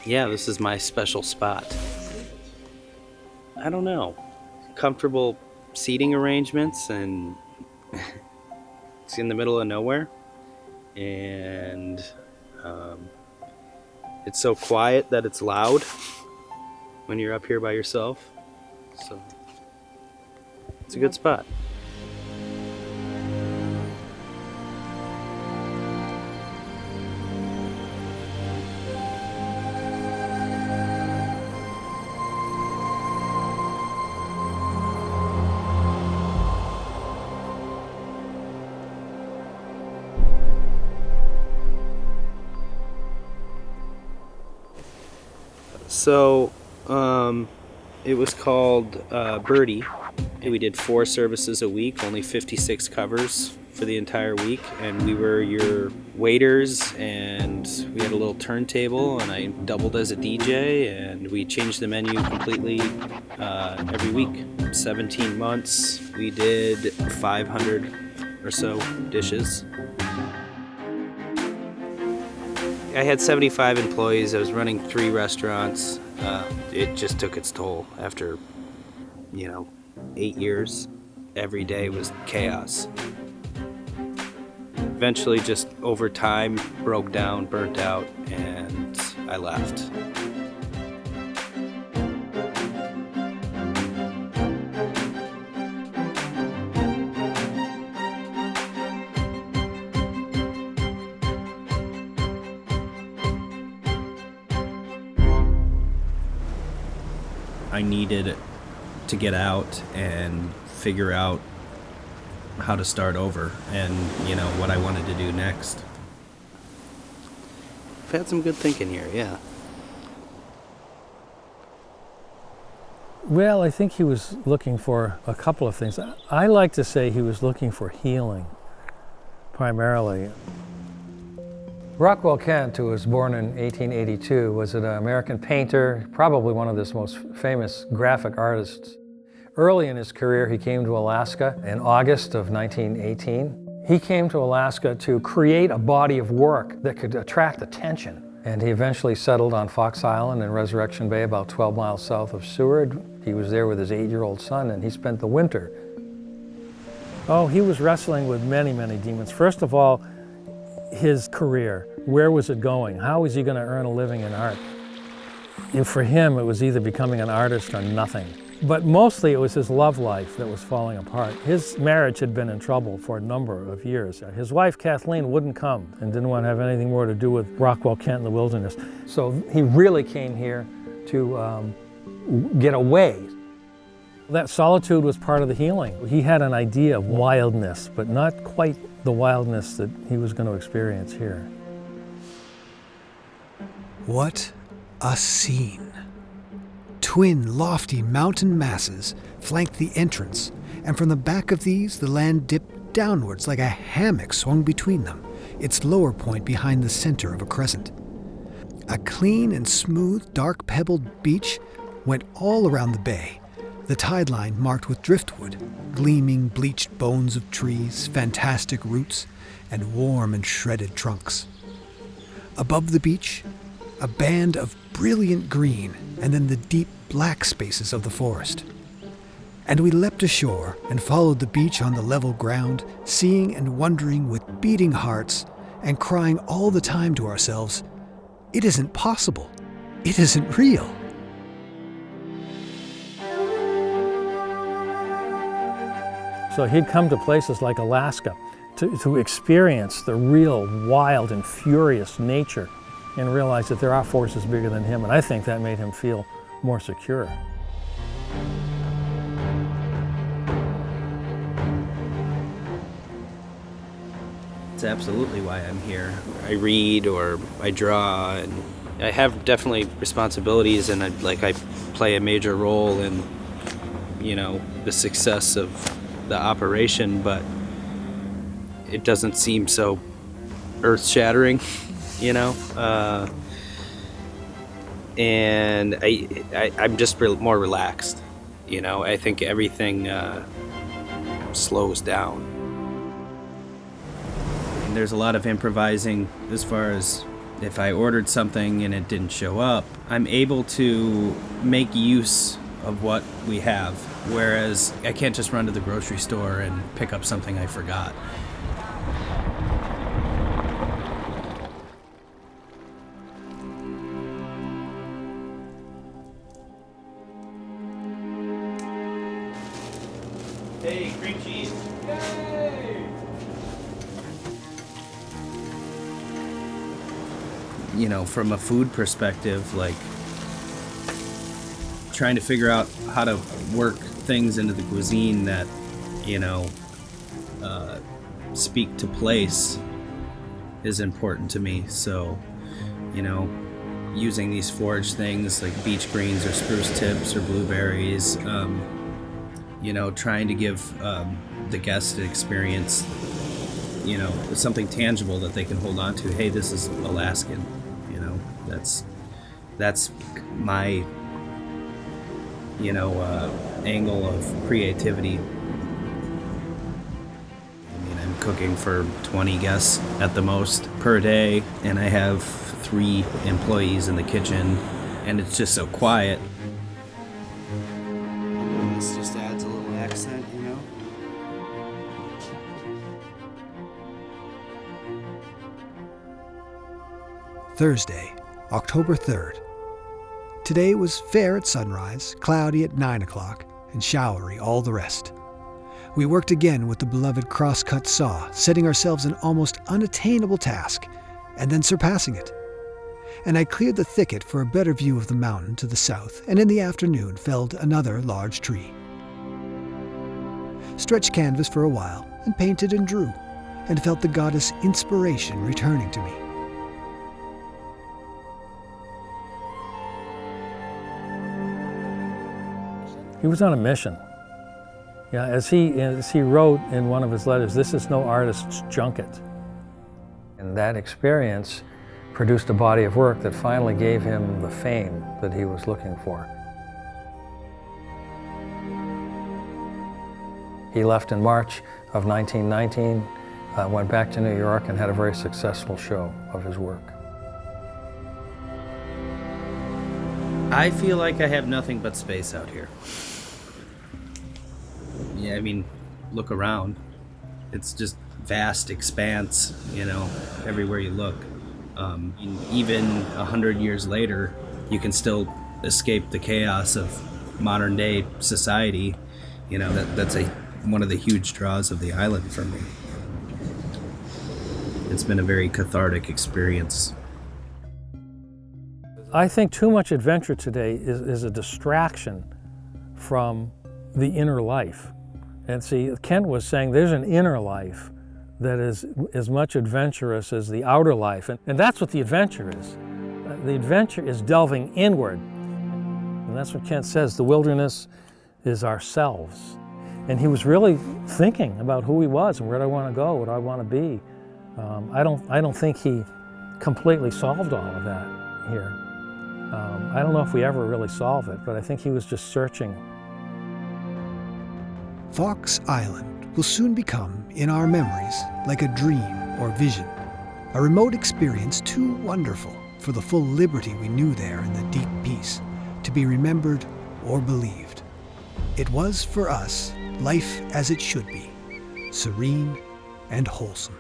Yeah, this is my special spot. I don't know. Comfortable seating arrangements, and it's in the middle of nowhere. And it's so quiet that it's loud when you're up here by yourself. So it's a good spot. So it was called Birdie. We did 4 services a week, only 56 covers for the entire week, and we were your waiters, and we had a little turntable, and I doubled as a DJ, and we changed the menu completely every week. 17 months, we did 500 or so dishes. I had 75 employees. I was running 3 restaurants. It just took its toll after, 8 years. Every day was chaos. Eventually, just over time, broke down, burnt out, and I left. I needed to get out and figure out how to start over and, what I wanted to do next. I've had some good thinking here, yeah. Well, I think he was looking for a couple of things. I like to say he was looking for healing, primarily. Rockwell Kent, who was born in 1882, was an American painter, probably one of the most famous graphic artists. Early in his career, he came to Alaska in August of 1918. He came to Alaska to create a body of work that could attract attention. And he eventually settled on Fox Island in Resurrection Bay, about 12 miles south of Seward. He was there with his 8-year-old son, and he spent the winter. Oh, he was wrestling with many, many demons. First of all, his career. Where was it going? How was he going to earn a living in art? For him, it was either becoming an artist or nothing. But mostly it was his love life that was falling apart. His marriage had been in trouble for a number of years. His wife, Kathleen, wouldn't come and didn't want to have anything more to do with Rockwell Kent in the wilderness. So he really came here to get away. That solitude was part of the healing. He had an idea of wildness, but not quite the wildness that he was going to experience here. What a scene. Twin lofty mountain masses flanked the entrance, and from the back of these the land dipped downwards like a hammock swung between them, its lower point behind the center of a crescent. A clean and smooth, dark pebbled beach went all around the bay, the tide line marked with driftwood, gleaming bleached bones of trees, fantastic roots, and warm and shredded trunks. Above the beach, a band of brilliant green, and then the deep black spaces of the forest. And we leapt ashore and followed the beach on the level ground, seeing and wondering with beating hearts and crying all the time to ourselves, "It isn't possible. It isn't real." So he'd come to places like Alaska to experience the real wild and furious nature and realize that there are forces bigger than him, and I think that made him feel more secure. It's absolutely why I'm here. I read or I draw, and I have definitely responsibilities, and I play a major role in, the success of the operation, but it doesn't seem so earth-shattering, and I'm just more relaxed, I think everything slows down. And there's a lot of improvising as far as if I ordered something and it didn't show up, I'm able to make use of what we have, whereas I can't just run to the grocery store and pick up something I forgot. Hey, cream cheese. Yay! You know, from a food perspective, like trying to figure out how to work things into the cuisine that, you know, speak to place is important to me. So, you know, using these forage things like beach greens or spruce tips or blueberries, you know, trying to give the guest an experience, you know, something tangible that they can hold on to. Hey, this is Alaskan, you know, that's my, you know, angle of creativity. I mean, I'm cooking for 20 guests at the most per day, and I have 3 employees in the kitchen, and it's just so quiet. This just adds a little accent, you know? Thursday, October 3rd. Today was fair at sunrise, cloudy at 9 o'clock, and showery all the rest. We worked again with the beloved cross-cut saw, setting ourselves an almost unattainable task, and then surpassing it. And I cleared the thicket for a better view of the mountain to the south, and in the afternoon felled another large tree. Stretched canvas for a while, and painted and drew, and felt the goddess inspiration returning to me. He was on a mission. Yeah, as he wrote in one of his letters, this is no artist's junket. And that experience produced a body of work that finally gave him the fame that he was looking for. He left in March of 1919, went back to New York and had a very successful show of his work. I feel like I have nothing but space out here. Yeah, I mean, look around. It's just vast expanse, you know, everywhere you look. Even 100 years later, you can still escape the chaos of modern day society. You know, that's one of the huge draws of the island for me. It's been a very cathartic experience. I think too much adventure today is a distraction from the inner life. And see, Kent was saying there's an inner life that is as much adventurous as the outer life. And that's what the adventure is. The adventure is delving inward. And that's what Kent says, the wilderness is ourselves. And he was really thinking about who he was and where do I want to go, what do I want to be. I don't think he completely solved all of that here. I don't know if we ever really solve it, but I think he was just searching. Fox Island will soon become, in our memories, like a dream or vision, a remote experience too wonderful for the full liberty we knew there in the deep peace to be remembered or believed. It was, for us, life as it should be, serene and wholesome.